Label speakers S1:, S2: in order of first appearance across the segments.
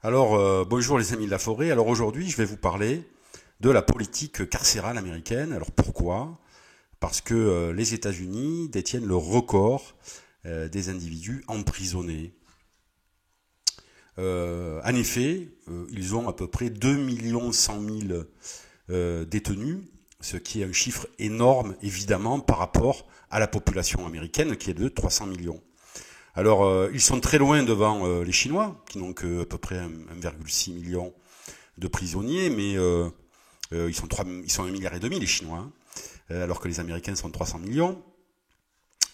S1: Bonjour les amis de la forêt. Alors aujourd'hui, je vais vous parler de la politique carcérale américaine. Alors pourquoi? Parce que les États-Unis détiennent le record des individus emprisonnés. En effet, ils ont à peu près 2 100 000 détenus, ce qui est un chiffre énorme évidemment par rapport à la population américaine qui est de 300 millions. Ils sont très loin devant les Chinois, qui n'ont que à peu près 1,6 million de prisonniers, mais ils sont 1,5 milliard les Chinois, hein, alors que les Américains sont 300 millions.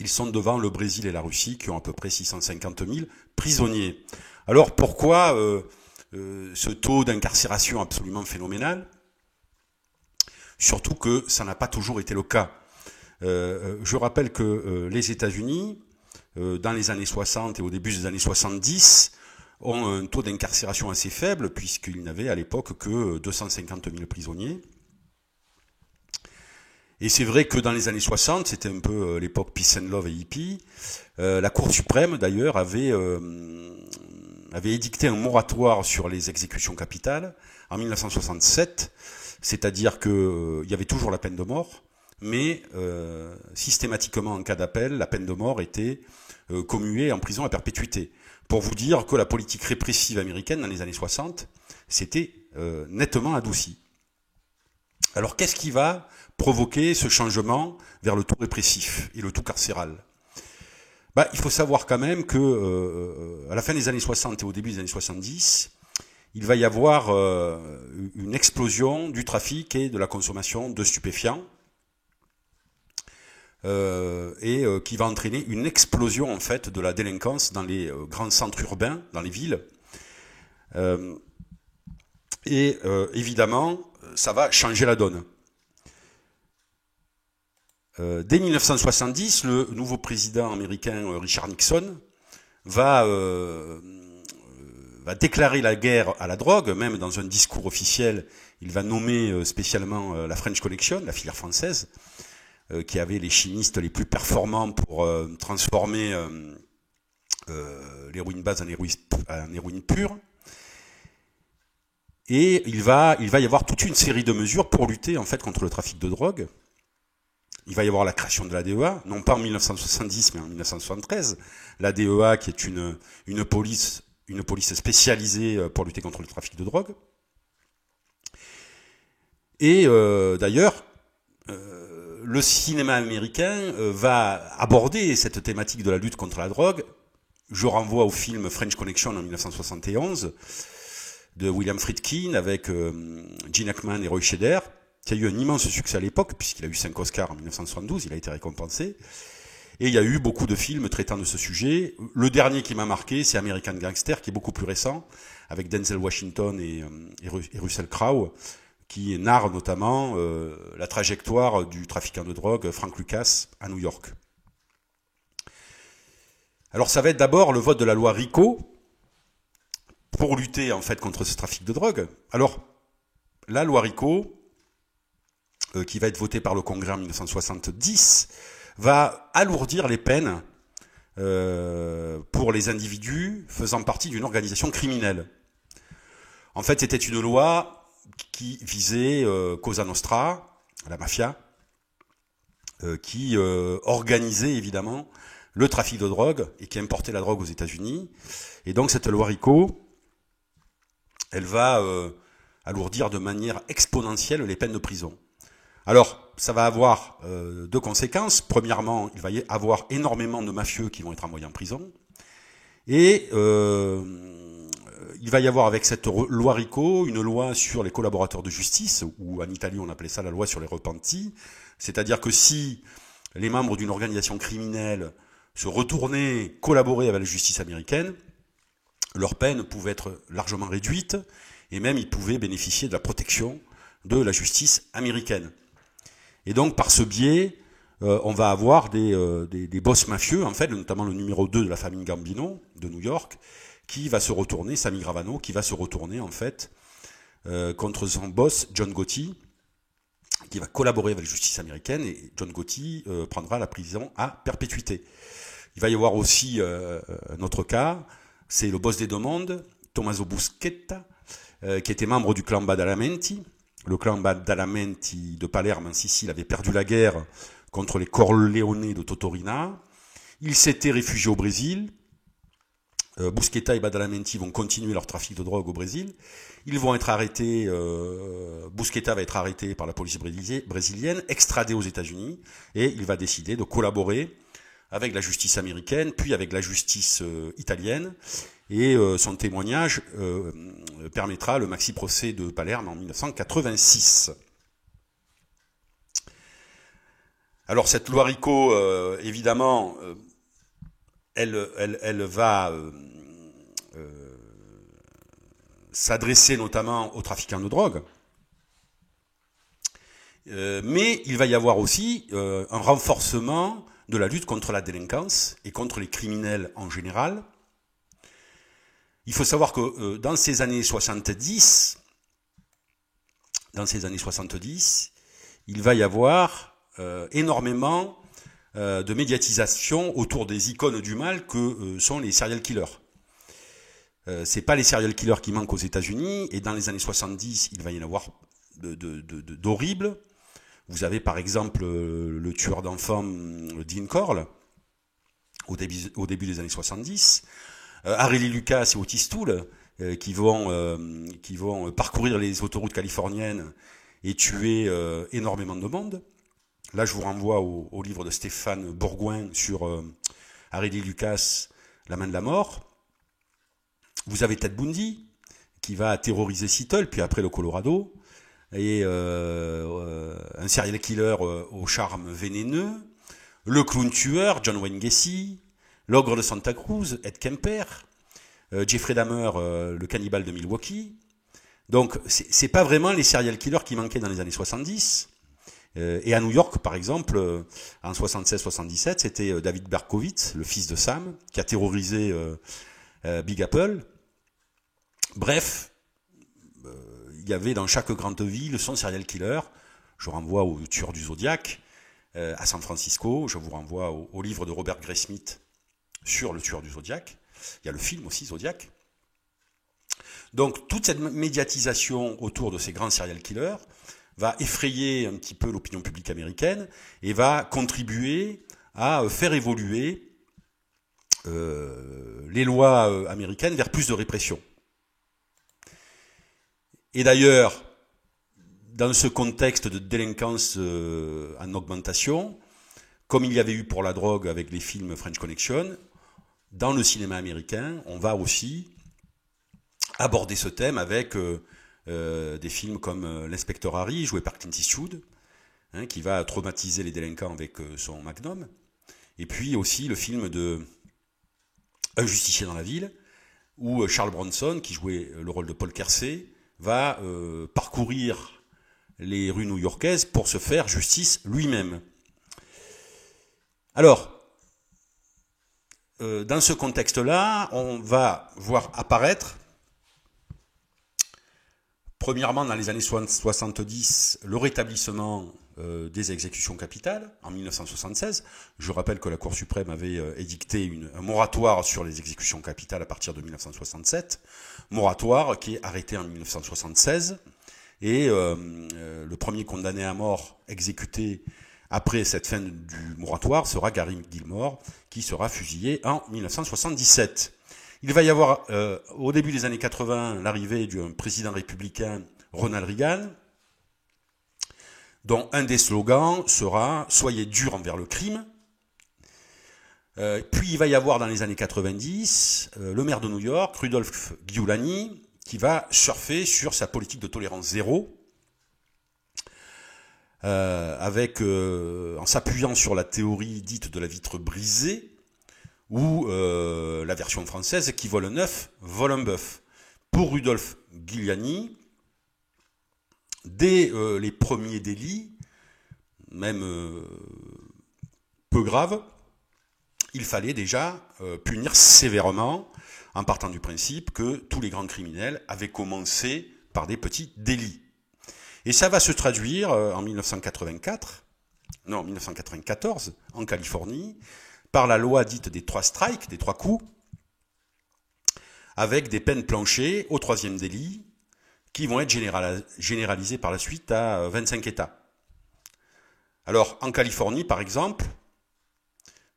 S1: Ils sont devant le Brésil et la Russie, qui ont à peu près 650 000 prisonniers. Alors pourquoi ce taux d'incarcération absolument phénoménal? Surtout que ça n'a pas toujours été le cas. Je rappelle que les États-Unis, dans les années 60 et au début des années 70, ont un taux d'incarcération assez faible, puisqu'ils n'avaient à l'époque que 250 000 prisonniers. Et c'est vrai que dans les années 60, c'était un peu l'époque Peace and Love et hippie, la Cour suprême d'ailleurs avait édicté un moratoire sur les exécutions capitales en 1967, c'est-à-dire qu'il y avait toujours la peine de mort, mais systématiquement en cas d'appel, la peine de mort était commuée en prison à perpétuité. Pour vous dire que la politique répressive américaine dans les années 60 s'était nettement adoucie. Alors qu'est-ce qui va provoquer ce changement vers le tout répressif et le tout carcéral? Il faut savoir quand même que à la fin des années 60 et au début des années 70, il va y avoir une explosion du trafic et de la consommation de stupéfiants, qui va entraîner une explosion en fait de la délinquance dans les grands centres urbains, dans les villes. Évidemment, ça va changer la donne. Dès 1970, le nouveau président américain Richard Nixon va déclarer la guerre à la drogue, même dans un discours officiel, il va nommer spécialement la French Connection, la filière française, qui avait les chimistes les plus performants pour transformer l'héroïne base en héroïne pure. Et il va y avoir toute une série de mesures pour lutter en fait contre le trafic de drogue. Il va y avoir la création de la DEA, non pas en 1970 mais en 1973. La DEA qui est une police spécialisée pour lutter contre le trafic de drogue. Et d'ailleurs, le cinéma américain va aborder cette thématique de la lutte contre la drogue. Je renvoie au film French Connection en 1971 de William Friedkin avec Gene Hackman et Roy Scheider, qui a eu un immense succès à l'époque, puisqu'il a eu 5 Oscars en 1972, il a été récompensé. Et il y a eu beaucoup de films traitant de ce sujet. Le dernier qui m'a marqué, c'est American Gangster, qui est beaucoup plus récent, avec Denzel Washington et Russell Crowe, qui narre notamment la trajectoire du trafiquant de drogue Frank Lucas à New York. Alors ça va être d'abord le vote de la loi RICO pour lutter en fait contre ce trafic de drogue. Alors la loi RICO, qui va être votée par le Congrès en 1970, va alourdir les peines pour les individus faisant partie d'une organisation criminelle. En fait, c'était une loi qui visait Cosa Nostra, la mafia, qui organisait évidemment le trafic de drogue et qui importait la drogue aux États-Unis. Et donc cette loi RICO, elle va alourdir de manière exponentielle les peines de prison. Alors, ça va avoir deux conséquences. Premièrement, il va y avoir énormément de mafieux qui vont être envoyés en prison. Et il va y avoir avec cette loi RICO une loi sur les collaborateurs de justice, ou en Italie on appelait ça la loi sur les repentis. C'est-à-dire que si les membres d'une organisation criminelle se retournaient collaborer avec la justice américaine, leur peine pouvait être largement réduite, et même ils pouvaient bénéficier de la protection de la justice américaine. Et donc par ce biais, on va avoir des boss mafieux, en fait, notamment le numéro 2 de la famille Gambino de New York, qui va se retourner, Sammy Gravano, qui va se retourner en fait contre son boss John Gotti, qui va collaborer avec la justice américaine, et John Gotti prendra la prison à perpétuité. Il va y avoir aussi un autre cas, c'est le boss des deux mondes, Tommaso Busquetta, qui était membre du clan Badalamenti. Le clan Badalamenti de Palerme en Sicile avait perdu la guerre contre les Corleone de Totorina. Il s'était réfugié au Brésil. Busquetta et Badalamenti vont continuer leur trafic de drogue au Brésil. Ils vont être arrêtés. Busquetta va être arrêté par la police brésilienne, extradé aux États-Unis, et il va décider de collaborer avec la justice américaine, puis avec la justice italienne. Et son témoignage permettra le maxi-procès de Palerme en 1986. Alors cette loi RICO, évidemment, elle va s'adresser notamment aux trafiquants de drogue. Mais il va y avoir aussi un renforcement de la lutte contre la délinquance et contre les criminels en général. Il faut savoir que dans ces années 70, il va y avoir énormément de médiatisation autour des icônes du mal que sont les serial killers. C'est pas les serial killers qui manquent aux États-Unis, et dans les années 70, il va y en avoir d'horribles. Vous avez par exemple le tueur d'enfants Dean Corll au début des années 70. Harry Lee Lucas et Otis Toole qui vont parcourir les autoroutes californiennes et tuer énormément de monde. Là, je vous renvoie au livre de Stéphane Bourgoin sur Harry Lee Lucas, La main de la mort. Vous avez Ted Bundy qui va terroriser Seattle, puis après le Colorado, et un serial killer au charme vénéneux, le clown tueur John Wayne Gacy, l'ogre de Santa Cruz, Ed Kemper, Jeffrey Dahmer, le cannibale de Milwaukee. Donc, c'est pas vraiment les serial killers qui manquaient dans les années 70. Et à New York, par exemple, en 76-77, c'était David Berkowitz, le fils de Sam, qui a terrorisé Big Apple. Bref, il y avait dans chaque grande ville son serial killer. Je renvoie au tueur du Zodiac à San Francisco. Je vous renvoie au livre de Robert Graysmith sur le tueur du Zodiac. Il y a le film aussi, Zodiac. Donc, toute cette médiatisation autour de ces grands serial killers va effrayer un petit peu l'opinion publique américaine et va contribuer à faire évoluer les lois américaines vers plus de répression. Et d'ailleurs, dans ce contexte de délinquance en augmentation, comme il y avait eu pour la drogue avec les films French Connection, dans le cinéma américain, on va aussi aborder ce thème avec des films comme L'inspecteur Harry, joué par Clint Eastwood, qui va traumatiser les délinquants avec son Magnum, et puis aussi le film de Un justicier dans la ville, où Charles Bronson, qui jouait le rôle de Paul Kersey, va parcourir les rues new-yorkaises pour se faire justice lui-même. Alors, dans ce contexte-là, on va voir apparaître, premièrement dans les années 70, le rétablissement des exécutions capitales en 1976. Je rappelle que la Cour suprême avait édicté un moratoire sur les exécutions capitales à partir de 1967, moratoire qui est arrêté en 1976, et le premier condamné à mort exécuté après cette fin du moratoire sera Gary Gilmore, qui sera fusillé en 1977. Il va y avoir, au début des années 80, l'arrivée d'un président républicain, Ronald Reagan, dont un des slogans sera « Soyez durs envers le crime ». Puis il va y avoir dans les années 90, le maire de New York, Rudolph Giuliani, qui va surfer sur sa politique de tolérance zéro, en s'appuyant sur la théorie dite de la vitre brisée, ou la version française qui vole un œuf, vole un bœuf. Pour Rudolph Giuliani, dès les premiers délits, même peu graves, il fallait déjà punir sévèrement, en partant du principe que tous les grands criminels avaient commencé par des petits délits. Et ça va se traduire en 1994, en Californie, par la loi dite des 3 strikes, des 3 coups, avec des peines planchées au troisième délit qui vont être généralisées par la suite à 25 États. Alors, en Californie, par exemple,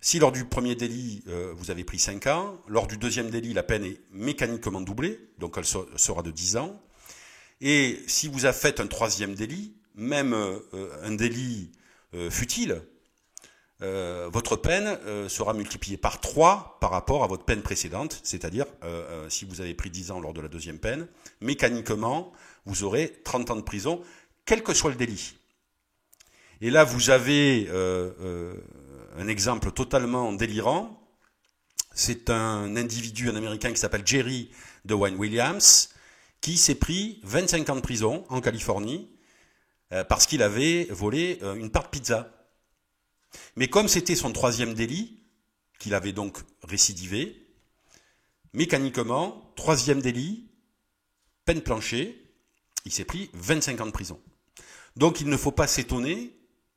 S1: si lors du premier délit, vous avez pris 5 ans, lors du deuxième délit, la peine est mécaniquement doublée, donc elle sera de 10 ans. Et si vous avez fait un troisième délit, même un délit futile, votre peine sera multipliée par 3 par rapport à votre peine précédente, c'est-à-dire si vous avez pris 10 ans lors de la deuxième peine, mécaniquement, vous aurez 30 ans de prison, quel que soit le délit. Et là, vous avez un exemple totalement délirant. C'est un individu, un Américain qui s'appelle Jerry DeWayne Williams, qui s'est pris 25 ans de prison en Californie parce qu'il avait volé une part de pizza. Mais comme c'était son troisième délit, qu'il avait donc récidivé, mécaniquement, troisième délit, peine planchée, il s'est pris 25 ans de prison. Donc il ne faut pas s'étonner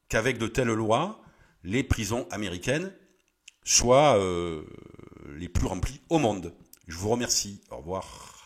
S1: qu'avec de telles lois, les prisons américaines soient les plus remplies au monde. Je vous remercie. Au revoir.